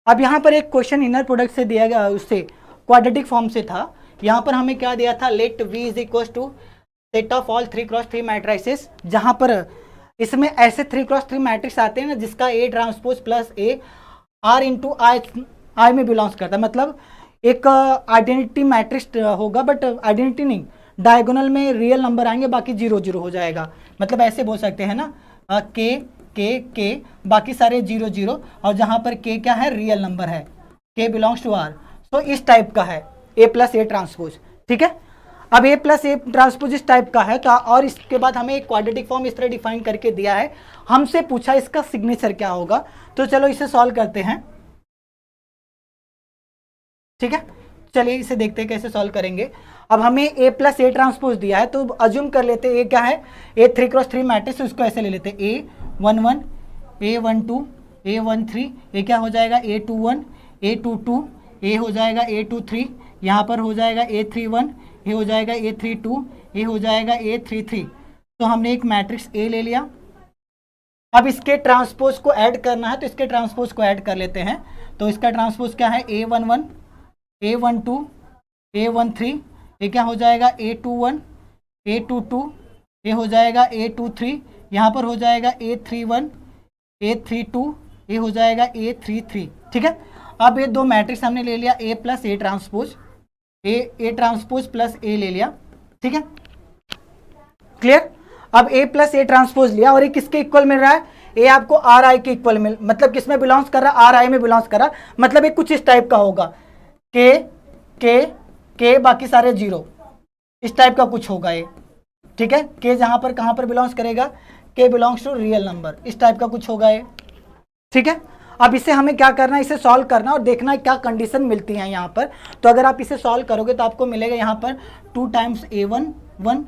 अब यहाँ पर एक क्वेश्चन इनर प्रोडक्ट से दिया गया, उससे क्वाड्रेटिक फॉर्म से था। यहाँ पर हमें क्या दिया था, let V is equal to set of all 3x3 matrices, जहाँ पर इसमें ऐसे 3x3 मैट्रिक्स आते हैं ना जिसका A transpose plus A R into I में बिलोंग्स करता है। मतलब एक आइडेंटिटी मैट्रिक्स होगा, बट आइडेंटिटी नहीं, डायगोनल में रियल नंबर आएंगे, बाकी 0 0 हो जाएगा। मतलब ऐसे बोल सकते हैं ना, के बाकी सारे 0 0, और जहाँ पर के क्या है, रियल नंबर है, के बिलोंग्स टू आर। तो इस टाइप का है A प्लस ए ट्रांसपोज। ठीक है, अब A प्लस ए ट्रांसपोज इस टाइप का है। तो और इसके बाद हमें एक क्वाड्रेटिक फॉर्म इस तरह डिफाइन करके दिया है, हमसे पूछा इसका सिग्नेचर क्या होगा। तो चलो इसे सॉल्व करते हैं। ठीक है, चलिए इसे देखते हैं कैसे सॉल्व करेंगे। अब हमें A प्लस ए ट्रांसपोज दिया है, तो अज्यूम कर लेते हैं A क्या है, A 3x3 मैट्रिक्स, उसको ऐसे ले लेते हैं A11 A12 A13, A क्या हो जाएगा A21 A22, A हो जाएगा A23, यहाँ पर हो जाएगा A31, A हो जाएगा A32, A हो जाएगा A33। तो हमने एक मैट्रिक्स A ले लिया। अब इसके ट्रांसपोज को ऐड करना है, तो इसके ट्रांसपोज को ऐड कर लेते हैं। तो इसका ट्रांसपोज क्या है, A11 A12 A13, ये क्या हो जाएगा A21 A22, ये हो जाएगा A23, यहाँ पर हो जाएगा A31 A32, ये हो जाएगा A33। ठीक है, अब ये दो मैट्रिक्स हमने ले लिया, A plus A transpose, A transpose plus A ले लिया। ठीक है, क्लियर। अब A प्लस ए ट्रांसपोज लिया, और ये किसके इक्वल मिल रहा है, ए आपको आर आई के इक्वल मिल, मतलब किसमें बिलोंग्स कर रहा है, आर आई में बिलोंग्स कर रहा है। मतलब ये कुछ इस टाइप का होगा, के बाकी सारे 0, इस टाइप का कुछ होगा ये। ठीक है, के जहां पर कहां पर बिलोंग्स करेगा, के बिलोंग्स टू रियल नंबर, इस टाइप का कुछ होगा ये। ठीक है, अब इसे हमें क्या करना है, इसे सॉल्व करना और देखना है क्या कंडीशन मिलती है यहाँ पर। तो अगर आप इसे सॉल्व करोगे तो आपको मिलेगा यहाँ पर 2 टाइम्स A11,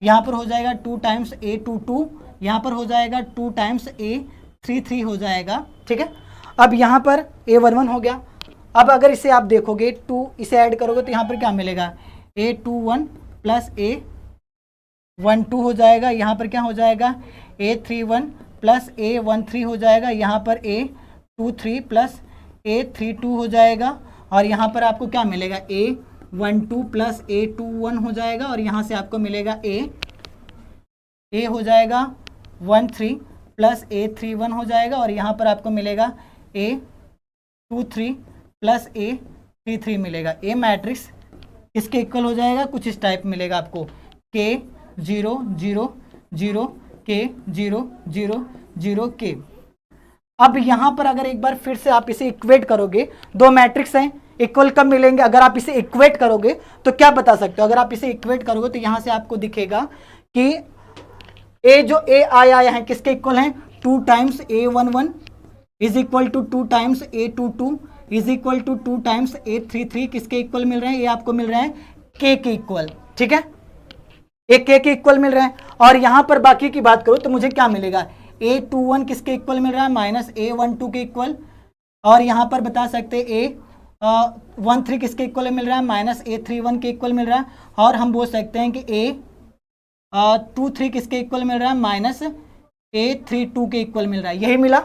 यहाँ पर हो जाएगा 2 टाइम्स A22, यहाँ पर हो जाएगा 2 टाइम्स A33 हो जाएगा। ठीक है, अब यहाँ पर A11 हो गया। अब अगर इसे आप देखोगे 2, इसे ऐड करोगे तो यहाँ पर क्या मिलेगा, A21 प्लस A12 हो जाएगा, यहाँ पर क्या हो जाएगा A31 प्लस A13 हो जाएगा, यहाँ पर A23 प्लस A32 हो जाएगा, और यहाँ पर आपको क्या मिलेगा, A12 प्लस A21 हो जाएगा, और यहाँ से आपको मिलेगा A हो जाएगा 13 प्लस A31 हो जाएगा, और यहाँ पर आपको मिलेगा A23 प्लस A33 मिलेगा। ए मैट्रिक्स इसके इक्वल हो जाएगा, कुछ इस टाइप मिलेगा आपको, K 0 0 0 K 0 0 0 K। अब यहाँ पर अगर एक बार फिर से आप इसे इक्वेट करोगे, दो मैट्रिक्स हैं, इक्वल कब मिलेंगे, अगर आप इसे इक्वेट करोगे तो क्या बता सकते हो, अगर आप इसे इक्वेट करोगे तो यहाँ से आपको दिखेगा कि ए जो ए आया है किसके इक्वल हैं, 2 times A11 is equal to 2 times A22 is equal to 2 times A33, किसके इक्वल मिल रहे हैं, ये आपको मिल रहे हैं K के इक्वल। ठीक है, एक K के इक्वल मिल रहे हैं। और यहाँ पर बाकी की बात करूँ तो मुझे क्या मिलेगा, A21 किसके इक्वल मिल रहा है, माइनस A12 के इक्वल, और यहाँ पर बता सकते A13 किसके इक्वल मिल रहा है, माइनस A31 के इक्वल मिल रहा है, और हम बोल सकते हैं कि A23 किसके इक्वल मिल रहा है, माइनस A32 के इक्वल मिल रहा है, यही मिला।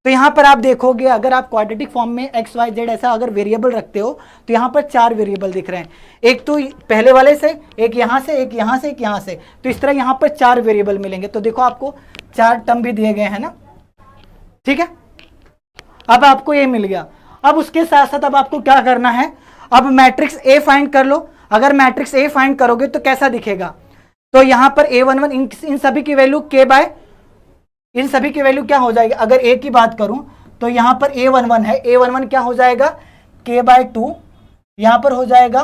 तो यहाँ पर आप देखोगे, अगर आप क्वाड्रेटिक फॉर्म में एक्स वाई जेड ऐसा अगर वेरिएबल रखते हो तो यहाँ पर 4 वेरिएबल दिख रहे हैं, एक तो पहले वाले से, एक यहाँ से, एक यहाँ से, एक यहाँ से, तो इस तरह यहाँ पर 4 वेरिएबल मिलेंगे। तो देखो आपको 4 टर्म भी दिए गए हैं ना। ठीक है, अब आपको ये मिल गया। अब उसके साथ साथ अब आपको क्या करना है, अब मैट्रिक्स ए फाइंड कर लो। अगर मैट्रिक्स ए फाइंड करोगे तो कैसा दिखेगा, तो यहाँ पर A11 इन सभी की वैल्यू K बाय, इन सभी की वैल्यू क्या हो जाएगी, अगर A की बात करूं तो यहाँ पर A11 है, A11 क्या हो जाएगा K बाय 2, यहाँ पर हो जाएगा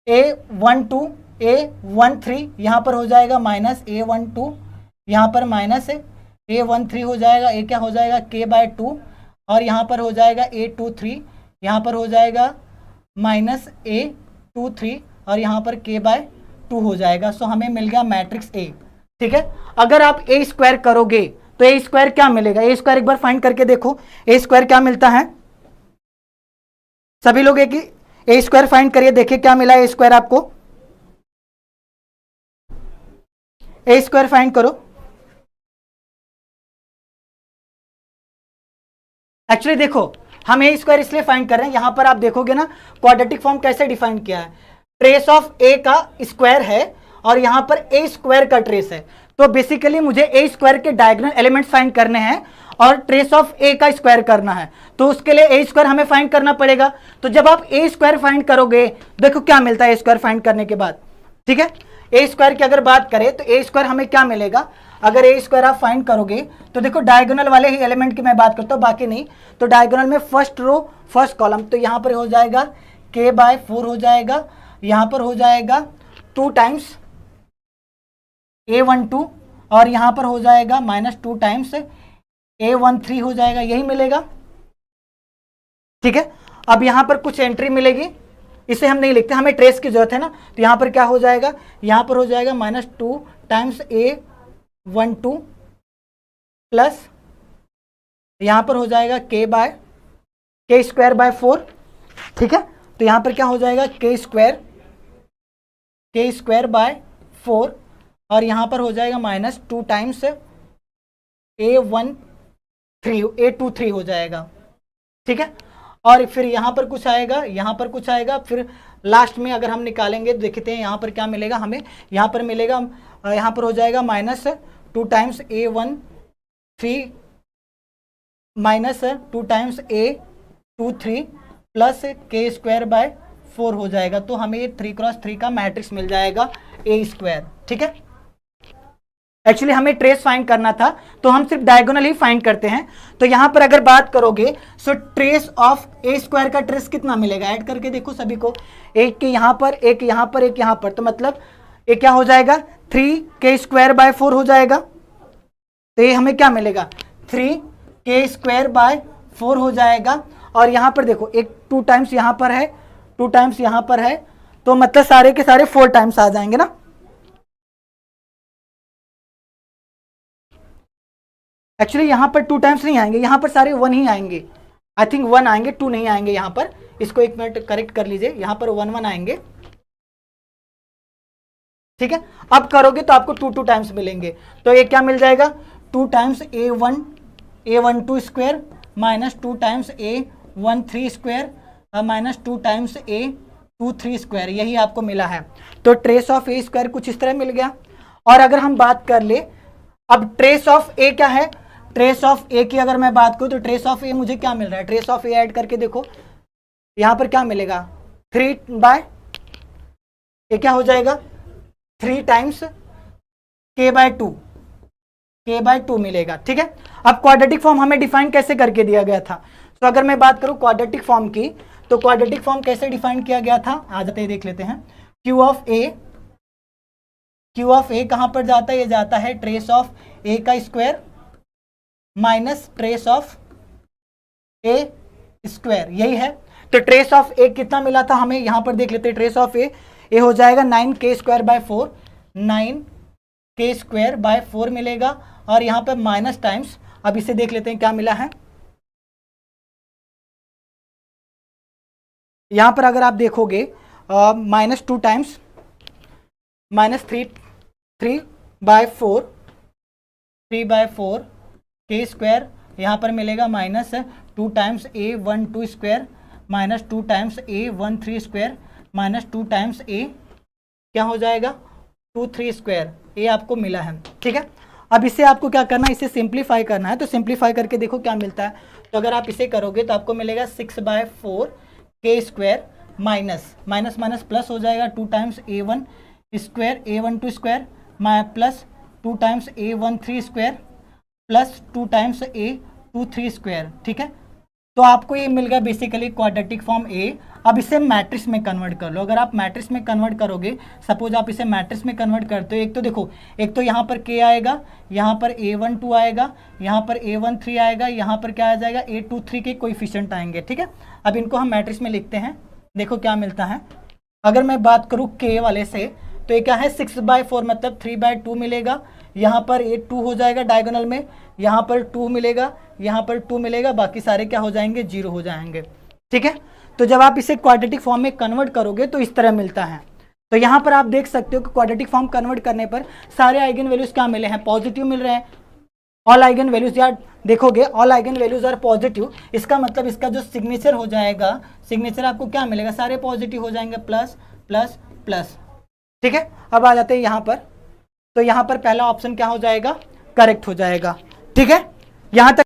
A12 A13, यहाँ पर हो जाएगा माइनस A12, यहाँ पर माइनस A13 हो जाएगा, A क्या हो जाएगा K बाय 2, और यहाँ पर हो जाएगा A23, यहाँ पर हो जाएगा माइनस A23, और यहाँ पर K बाय 2 हो जाएगा। सो हमें मिल गया मैट्रिक्स A। ठीक है, अगर आप ए स्क्वायर करोगे तो ए स्क्वायर क्या मिलेगा, ए स्क्वायर एक बार फाइंड करके देखो, ए स्क्वायर क्या मिलता है, सभी लोग एक ए स्क्वायर फाइंड करिए, देखिए क्या मिला ए स्क्वायर आपको, ए स्क्वायर फाइंड करो। एक्चुअली देखो हम ए स्क्वायर इसलिए फाइंड कर रहे हैं, यहां पर आप देखोगे ना क्वाड्रेटिक फॉर्म कैसे डिफाइन किया है, ट्रेस ऑफ ए का स्क्वायर है और यहां पर ए स्क्वायर का ट्रेस है। तो बेसिकली मुझे ए स्क्वायर के डायगोनल एलिमेंट्स फाइंड करने हैं और ट्रेस ऑफ ए का स्क्वायर करना है, तो उसके लिए ए स्क्वायर हमें फाइंड करना पड़ेगा। तो जब आप ए स्क्वायर फाइंड करोगे, देखो क्या मिलता है ए स्क्वायर फाइंड करने के बाद, ठीक है। ए स्क्वायर की अगर बात करें तो ए स्क्वायर हमें क्या मिलेगा, अगर ए स्क्वायर आप फाइंड करोगे तो देखो डायगोनल वाले ही एलिमेंट की मैं बात करता हूँ, बाकी नहीं। तो डायगोनल में फर्स्ट रो फर्स्ट कॉलम, तो यहाँ पर हो जाएगा k/4 हो जाएगा, यहाँ पर हो जाएगा 2 टाइम्स a12 और यहाँ पर हो जाएगा -2 टाइम्स a13 हो जाएगा, यही मिलेगा, ठीक है। अब यहाँ पर कुछ एंट्री मिलेगी, इसे हम नहीं लिखते, हमें ट्रेस की जरूरत है ना, तो यहाँ पर क्या हो जाएगा, यहाँ पर हो जाएगा -2 टाइम्स a12 प्लस यहाँ पर हो जाएगा k²/4, ठीक है। तो यहाँ पर क्या हो जाएगा k² और यहाँ पर हो जाएगा -2 टाइम्स a23 हो जाएगा, ठीक है। और फिर यहाँ पर कुछ आएगा, यहाँ पर कुछ आएगा, फिर लास्ट में अगर हम निकालेंगे तो देखते हैं यहाँ पर क्या मिलेगा हमें, यहाँ पर मिलेगा, यहाँ पर हो जाएगा -2 times a13 -2 times a23 plus k²/4 हो जाएगा। तो हमें 3×3 का मैट्रिक्स मिल जाएगा ए स्क्वायर, ठीक है। एक्चुअली हमें ट्रेस फाइंड करना था, तो हम सिर्फ डायगोनल ही फाइंड करते हैं। तो यहां पर अगर बात करोगे सो ट्रेस ऑफ ए स्क्वायर का ट्रेस कितना मिलेगा, ऐड करके देखो सभी को, एक के यहाँ पर, एक यहाँ पर, एक यहाँ पर, तो मतलब ये क्या हो जाएगा 3k²/4 हो जाएगा। तो ये हमें क्या मिलेगा 3k²/4 हो जाएगा। और यहाँ पर देखो एक 2 टाइम्स यहाँ पर है, 2 टाइम्स यहाँ पर है, तो मतलब सारे के सारे 4 टाइम्स आ जाएंगे ना। एक्चुअली यहाँ पर 2 टाइम्स नहीं आएंगे, यहाँ पर सारे 1 ही आएंगे, आई थिंक 1 आएंगे, 2 नहीं आएंगे यहाँ पर, इसको एक मिनट करेक्ट कर लीजिए, यहाँ पर 1 आएंगे, ठीक है। अब करोगे तो आपको 2 टाइम्स मिलेंगे, तो ये क्या मिल जाएगा 2 times a12 square -2 times a13 square -2 times a23 square, यही आपको मिला है। तो ट्रेस ऑफ ए स्क्वायर कुछ इस तरह मिल गया। और अगर हम बात कर ले, अब ट्रेस ऑफ ए क्या है, ट्रेस ऑफ ए की अगर मैं बात करूं तो ट्रेस ऑफ ए मुझे क्या मिल रहा है, ट्रेस ऑफ ए ऐड करके देखो, यहां पर क्या मिलेगा 3 ये क्या हो जाएगा 3 टाइम्स k/2 मिलेगा, ठीक है। अब क्वाड्रेटिक फॉर्म हमें डिफाइन कैसे करके दिया गया था, तो अगर मैं बात करूं क्वाड्रेटिक फॉर्म की, तो क्वाड्रेटिक फॉर्म कैसे डिफाइन किया गया था, आ जाते हैं देख लेते हैं। Q ऑफ ए कहां पर जाता है, ये जाता है ट्रेस ऑफ ए का square minus trace of A square, यही है। तो ट्रेस ऑफ ए कितना मिला था हमें, यहां पर देख लेते हैं, ट्रेस ऑफ ए हो जाएगा 9k²/4, 9k²/4 मिलेगा, और यहां पर माइनस टाइम्स, अब इसे देख लेते हैं क्या मिला है। यहां पर अगर आप देखोगे -2 टाइम्स -3/4 k², यहाँ पर मिलेगा -2 times a12 square -2 times a13 square -2 times a क्या हो जाएगा 23 स्क्वायर, ये आपको मिला है, ठीक है। अब इसे आपको क्या करना है, इसे सिंप्लीफाई करना है, तो सिंप्लीफाई करके देखो क्या मिलता है। तो अगर आप इसे करोगे तो आपको मिलेगा 6/4 k² माइनस प्लस हो जाएगा 2 times a1 square a12 square plus 2 times a13 square plus 2 times a23 square, ठीक है। तो आपको ये मिल गया बेसिकली क्वाड्रेटिक फॉर्म ए। अब इसे मैट्रिक्स में कन्वर्ट कर लो। अगर आप मैट्रिक्स में कन्वर्ट करोगे, सपोज आप इसे मैट्रिक्स में कन्वर्ट करते हो, एक तो देखो, एक तो यहाँ पर k आएगा, यहाँ पर a12 आएगा, यहाँ पर a13 आएगा, यहाँ पर क्या आ जाएगा a23 के कोएफिशिएंट आएंगे, ठीक है। अब इनको हम मैट्रिक्स में लिखते हैं, देखो क्या मिलता है। अगर मैं बात करूँ k वाले से, तो ये क्या है 6/4 मतलब 3/2 मिलेगा, यहाँ पर ये 2 हो जाएगा डायगोनल में, यहाँ पर 2 मिलेगा, यहाँ पर 2 मिलेगा, बाकी सारे क्या हो जाएंगे 0 हो जाएंगे, ठीक है। तो जब आप इसे क्वाड्रेटिक फॉर्म में कन्वर्ट करोगे तो इस तरह मिलता है। तो यहाँ पर आप देख सकते हो कि क्वाड्रेटिक फॉर्म कन्वर्ट करने पर सारे आइगन वैल्यूज क्या मिले हैं, पॉजिटिव मिल रहे हैं, ऑल आइगन वैल्यूज या देखोगे all eigen values are positive, इसका मतलब इसका जो सिग्नेचर हो जाएगा, सिग्नेचर आपको क्या मिलेगा, सारे पॉजिटिव हो जाएंगे, प्लस प्लस प्लस। ठीक है, अब आ जाते हैं यहाँ पर, तो यहाँ पर पहला ऑप्शन क्या हो जाएगा, करेक्ट हो जाएगा। ठीक है, यहाँ तक